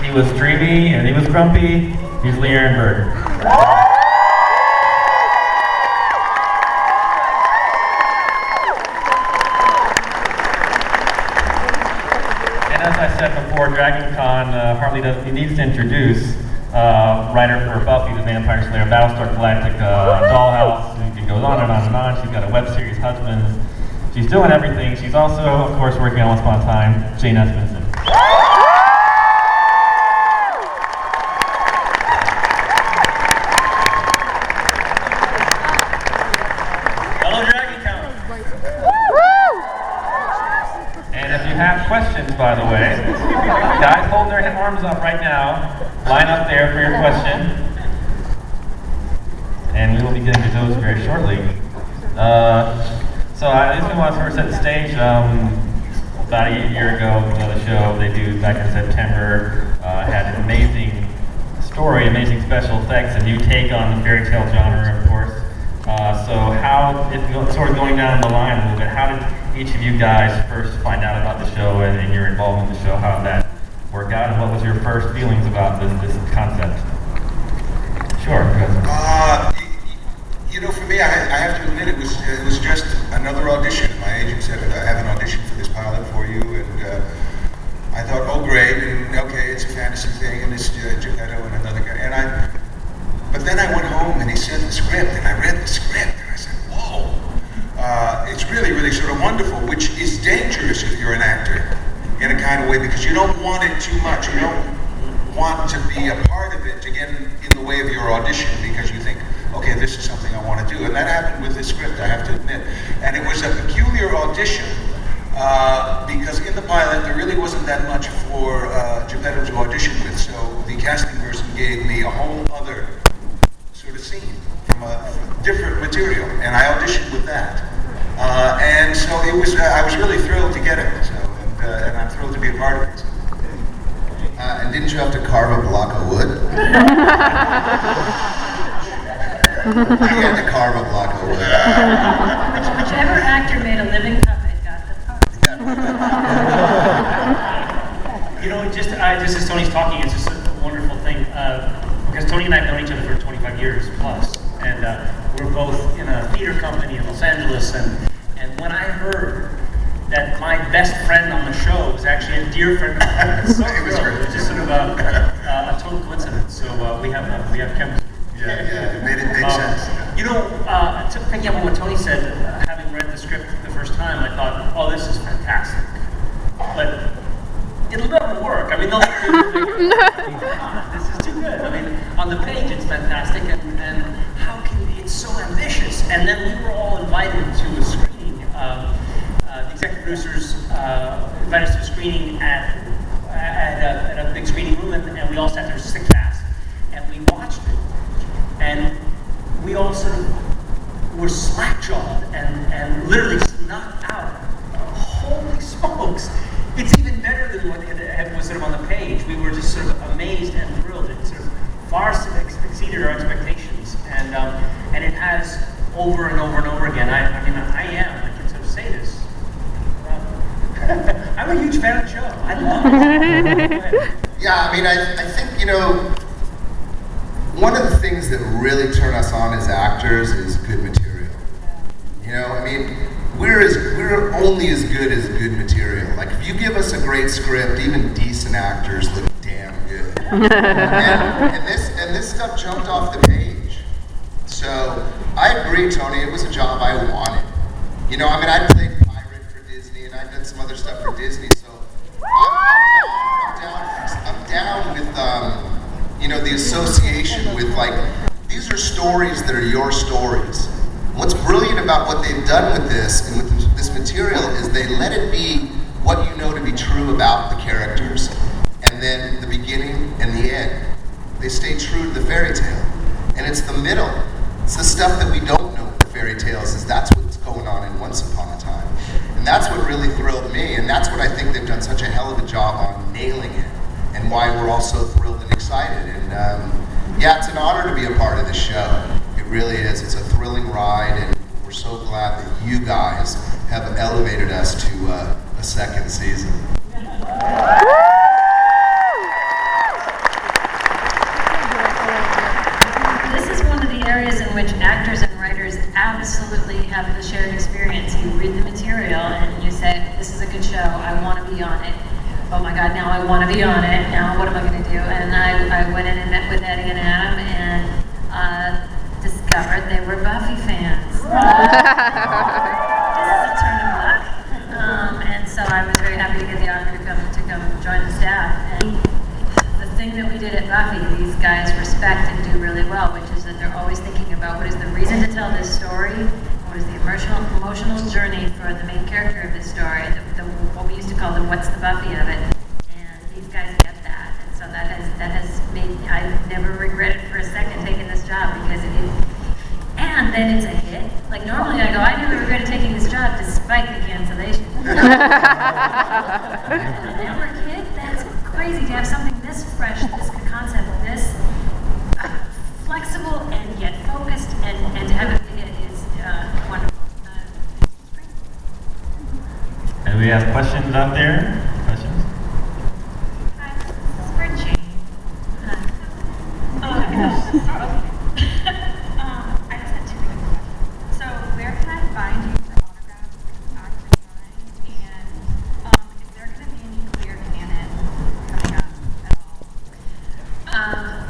He was dreamy and he was grumpy. He's Lee Ehrenberg. And as I said before, Dragon Con hardly does, he needs to introduce writer for Buffy the Vampire Slayer, Battlestar Galactica, Dollhouse, it goes on and on and on. She's got a web series, Husbands. She's doing everything. She's also, of course, working on Once Upon a Time, Jane Espenson. Hello, Dragon Con. And if you have questions, by the way, guys hold their arms up right now. Line up there for your question. And we will be getting to those very shortly. So I just want to first set the stage. About a year ago, the show they do back in September had an amazing story, amazing special effects, a new take on the fairy tale genre, of course. So how, if sort of going down the line a little bit, how did each of you guys first find out about the show and your involvement in the show? How did that work out, and what was your first feelings about this concept? Sure. You know, for me, I have to admit, it was just another audition. My agent said, I have an audition for this pilot for you, and I thought, oh great, and okay, it's a fantasy thing, and it's Geppetto and another guy, but then I went home and he sent the script, and I read the script, and I said, whoa, it's really, really sort of wonderful, which is dangerous if you're an actor, in a kind of way, because you don't want it too much. You don't want to be a part of it to get in the way of your audition, because you think, okay, this is something I want to do. And that happened with this script, I have to admit. And it was a peculiar audition, because in the pilot, there really wasn't that much for Geppetto to audition with. So the casting person gave me a whole other sort of scene from a different material. And I auditioned with that. And so it was, I was really thrilled to get it. So, and I'm thrilled to be a part of it. And didn't you have to carve a block of wood? I had to carve a block of wood. Whichever actor made a living from it got the part. You know, just as Tony's talking, it's just a wonderful thing, because Tony and I have known each other for 25 years plus, and we're both in a theater company in Los Angeles, and when I heard that my best friend on the show was actually a dear friend of mine, it was just sort of a total coincidence. So we have chemistry. Yeah, it made sense. You know, to pick up on what Tony said, having read the script the first time, I thought, oh, this is fantastic. But it'll never work. I mean, they'll this is too good. I mean, on the page it's fantastic, and how can it's so ambitious? And then we were all invited to a screening. The executive producers invited us to a screening at a big screening room, and we all sat there, just a cast, and we watched it. And we all sort of were slack-jawed and literally snuck out. Holy smokes! It's even better than what it was sort of on the page. We were just sort of amazed and thrilled. It sort of far exceeded our expectations, and it has over and over and over again. I can sort of say this. I'm a huge fan of the show. I love it. Yeah, I mean, I think, you know, one of the things that really turn us on as actors is good material. You know, I mean, we're only as good as good material. Like, if you give us a great script, even decent actors look damn good. and this stuff jumped off the page. So I agree, Tony. It was a job I wanted. You know, I mean, I played pirate for Disney, and I've done some other stuff for Disney. So I'm down with you know, the association with, like, these are stories that are your stories. What's brilliant about what they've done with this and with this material is they let it be what you know to be true about the characters. And then the beginning and the end, they stay true to the fairy tale. And it's the middle. It's the stuff that we don't know with the fairy tales, is that's what's going on in Once Upon a Time. And that's what really thrilled me, and that's what I think they've done such a hell of a job on nailing it, and why we're all so thrilled and excited. And yeah, it's an honor to be a part of this show. It really is. It's a thrilling ride, and we're so glad that you guys have elevated us to a second season. absolutely have the shared experience. You read the material and you say, this is a good show, I want to be on it. Oh my God, now I want to be on it. Now what am I going to do? And I went in and met with Eddie and Adam and discovered they were Buffy fans. This is a turn of luck. And so I was very happy to get the offer to come join the staff. And the thing that we did at Buffy, these guys respect and do really well, which is that they're always thinking about what is the reason to tell this story, what is the emotional journey for the main character of this story, what we used to call the what's the Buffy of it. And these guys get that. And so that has made, I've never regretted for a second taking this job because and then it's a hit. Like normally I go, I never regretted taking this job despite the cancellation. Network hit? That's crazy to have something this fresh, this concept, this flexible and yet focused, and to have it hit is wonderful. It's great. And we have questions out there? Questions? Hi, this is for Jane. I just had two quick questions. So, where can I find you for autographs after tonight? And is there going to be any clear canon coming up at all?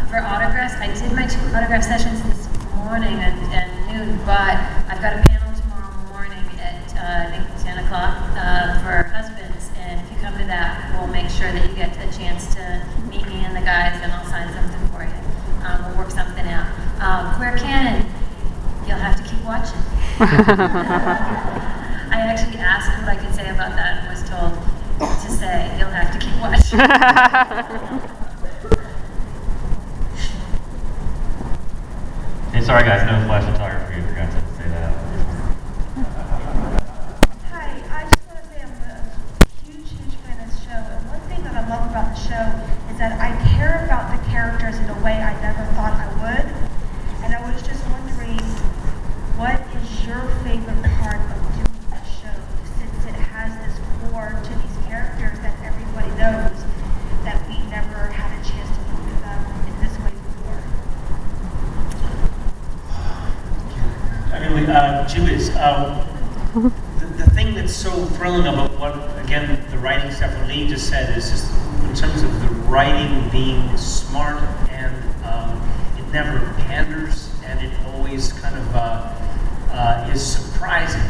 For autographs, I did my 2 autograph sessions this morning at noon, but I've got a panel tomorrow morning at I think 10 o'clock for husbands, and if you come to that, we'll make sure that you get a chance to meet me and the guys, and I'll sign something for you. We'll work something out. Queer Canon, you'll have to keep watching. I actually asked what I could say about that and was told to say, you'll have to keep watching. Hey, sorry guys, no flash photography. Forgot to say that. Hi, I just want to say I'm a huge fan of the show. And one thing that I love about the show is that I care about the characters in a way I never thought I would. And I was just wondering, what is your favorite part of doing the show, since it has this core to these characters that everybody knows that we never had a chance to meet with them in this way before? I mean, Julius, the thing that's so thrilling about what, again, the writing stuff that Lee just said is just in terms of the writing being smart and it never panders and it always kind of is surprising.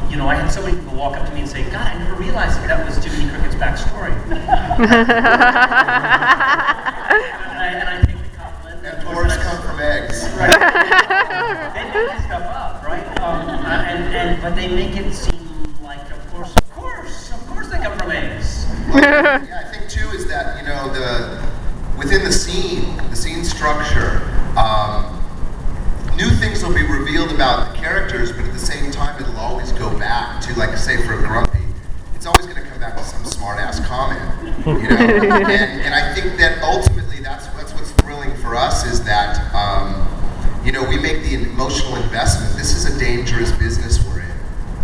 You know, I had so many people walk up to me and say, God, I never realized that was Jiminy Cricket's backstory. and I take the compliment. And dwarves come from eggs. Right. They make this stuff up, right? But they make it seem like, of course they come from eggs. Well, yeah, I think too is that, you know, within the scene structure, new things will be revealed about the characters, but at the same time it'll always go back to, like, say for a Grumpy, it's always going to come back to some smart-ass comment, you know? and I think that ultimately that's what's thrilling for us is that, you know, we make the emotional investment. This is a dangerous business we're in,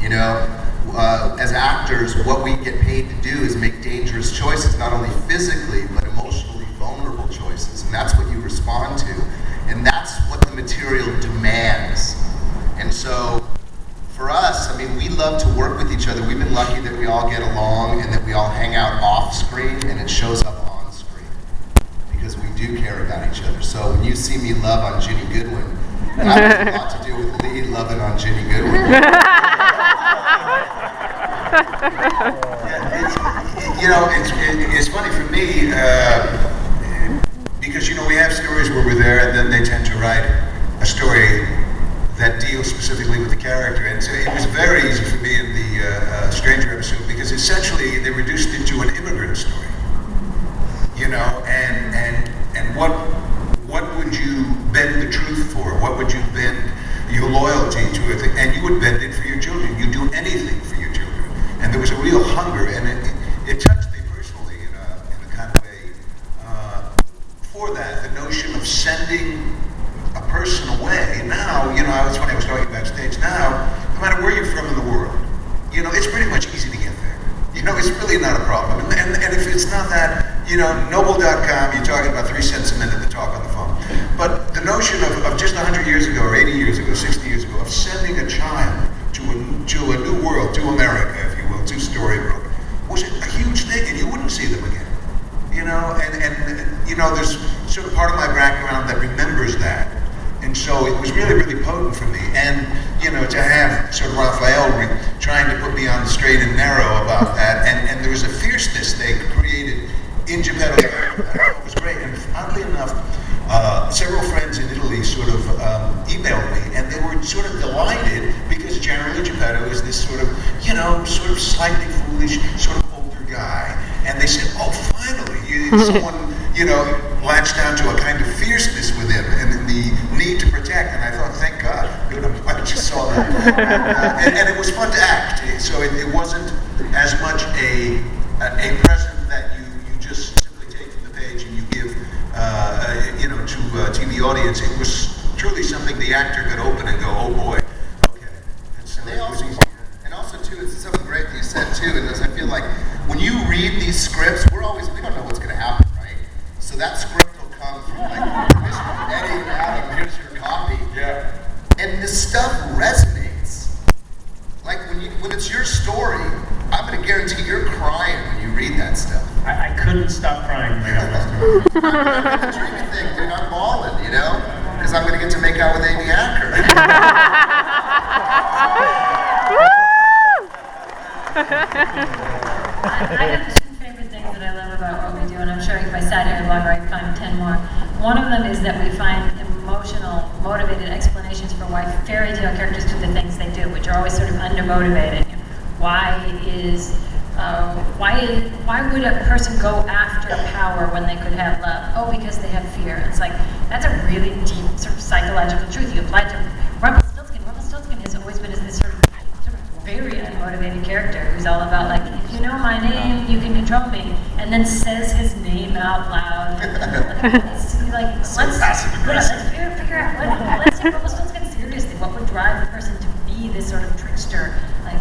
you know? As actors, what we get paid to do is make dangerous choices, not only physically, but emotionally vulnerable choices. And that's what you respond to. And that's what the material demands. And so, for us, I mean, we love to work with each other. We've been lucky that we all get along and that we all hang out off screen and it shows up on screen. Because we do care about each other. So when you see me love on Ginny Goodwin, that has a lot to do with Lee loving on Ginny Goodwin. It's funny for me because, you know, we have stories where we're there and then they tend to write a story that deals specifically with the character. And so it was very easy for me in the Stranger episode because essentially they reduced it to an immigrant story. You know, and what would you bend the truth for? What would you bend your loyalty to? And you would bend it for your children. You'd do anything for your children. And there was a real hunger, and it touched me personally in a kind of way for that, the notion of sending a person away. Now, you know, it's funny, I was talking backstage, now, no matter where you're from in the world, you know, it's pretty much easy to get there. You know, it's really not a problem. And if it's not that, you know, Noble.com, you're talking about 3 cents a minute to talk on the phone. But the notion of just 100 years ago, or 80 years ago, 60 years ago, a of sending a child to a new world, to America, if you will, to Storybrooke, was a huge thing, and you wouldn't see them again. You know, and you know, there's sort of part of my background that remembers that. And so it was really, really potent for me. And, you know, to have sort of Raphael trying to put me on the straight and narrow about that, and there was a fierceness they created in Geppetto's character that I thought was great. And oddly enough, several friends in Italy sort of emailed me, and they were sort of delighted because generally Geppetto is this sort of, you know, sort of slightly foolish, sort of older guy. And they said, oh, finally, someone, you know, latched down to a kind of fierceness with him and the need to protect. And I thought, thank God, you know, I just saw that. And it was fun to act. So it wasn't as much a present that you just simply take from the page and you give, you know, to a TV audience. It was truly something the actor could open and go, oh boy, okay. So it was easy. And also, too, it's something great that you said, too, and I feel like when you read these scripts, we don't know what's going to happen, right? So that script will come from, like, permission from Eddie and Adam, here's your copy. Yeah. And this stuff resonates. Like, when it's your story, I'm going to guarantee you're crying when you read that stuff. I couldn't stop crying when I got that story. I'm the dreamy thing, dude, I'm balling, you know? Because I'm going to get to make out with Amy Acker. I have two favorite things that I love about what we do, and I'm sure if I sat here longer, I'd find 10 more. One of them is that we find emotional, motivated explanations for why fairy tale characters do the things they do, which are always sort of undermotivated. Why would a person go after power when they could have love? Oh, because they have fear. It's like, that's a really deep sort of psychological truth. You apply it to Rumpelstiltskin. Rumpelstiltskin has always been this sort of very unmotivated character who's all about, like, if you know my name, you can control me, and then says his name out loud. Let's figure out, let's take Rumpelstiltskin seriously. What would drive the person to be this sort of trickster? Like,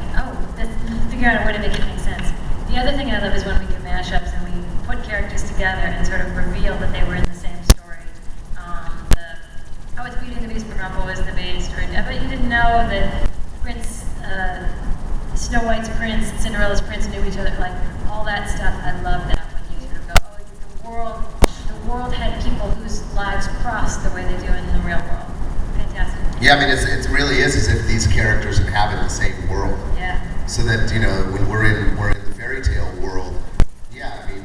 figure out a way to make it make sense. The other thing I love is when we do mashups and we put characters together and sort of reveal that they were in the same story. It's Beauty and the Beast, but Rumpel was the Beast, or I bet you didn't know that Prince, Snow White's prince and Cinderella's prince knew each other. Like, all that stuff, I love that when you sort of go, the world had people whose lives crossed the way they do in the real world. Fantastic. Yeah, I mean, it really is as if these characters inhabit the same world. Yeah. So that, you know, when we're in the fairy tale world, yeah, I mean,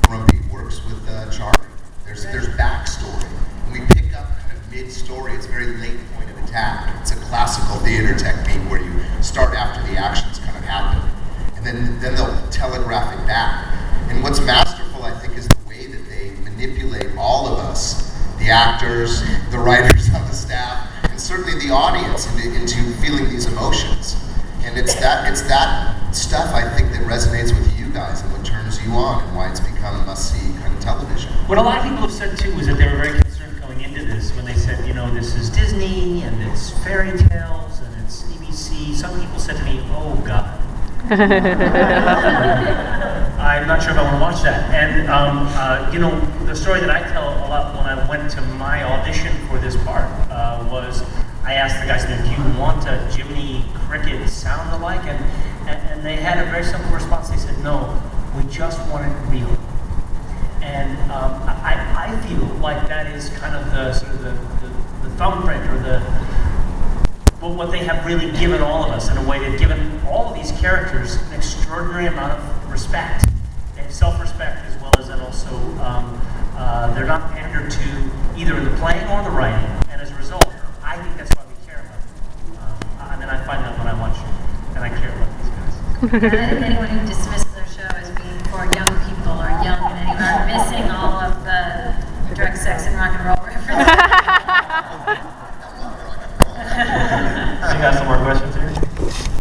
Grumpy works with Charming. There's backstory. When we pick up kind of mid-story, it's very late point of attack. It's a classical theater technique where you start after the actions kind of happen, and then they'll telegraph it back. And what's masterful, I think, is the way that they manipulate all of us, the actors, the writers on the staff, and certainly the audience into feeling these emotions. And it's that stuff, I think, that resonates with you guys and what turns you on and why it's become a must-see kind of television. What a lot of people have said, too, is that they were very concerned going into this when they said, you know, this is Disney, and it's fairy tales, and it's ABC. Some people said to me, oh, God. I'm not sure if I want to watch that. And, you know, the story that I tell a lot when I went to my audition for this part was I asked the guys, do you want a Jiminy Cricket sound alike? And they had a very simple response. They said, no, we just want it real. And I feel like that is kind of the sort of the thumbprint or what they have really given all of us in a way. They've given all of these characters an extraordinary amount of respect. They have self-respect as well as, and also they're not pandered to either in the playing or the writing. And as a result, I think that's why we care about them. And then I find that when I watch it, and I care about these guys. I think anyone who dismisses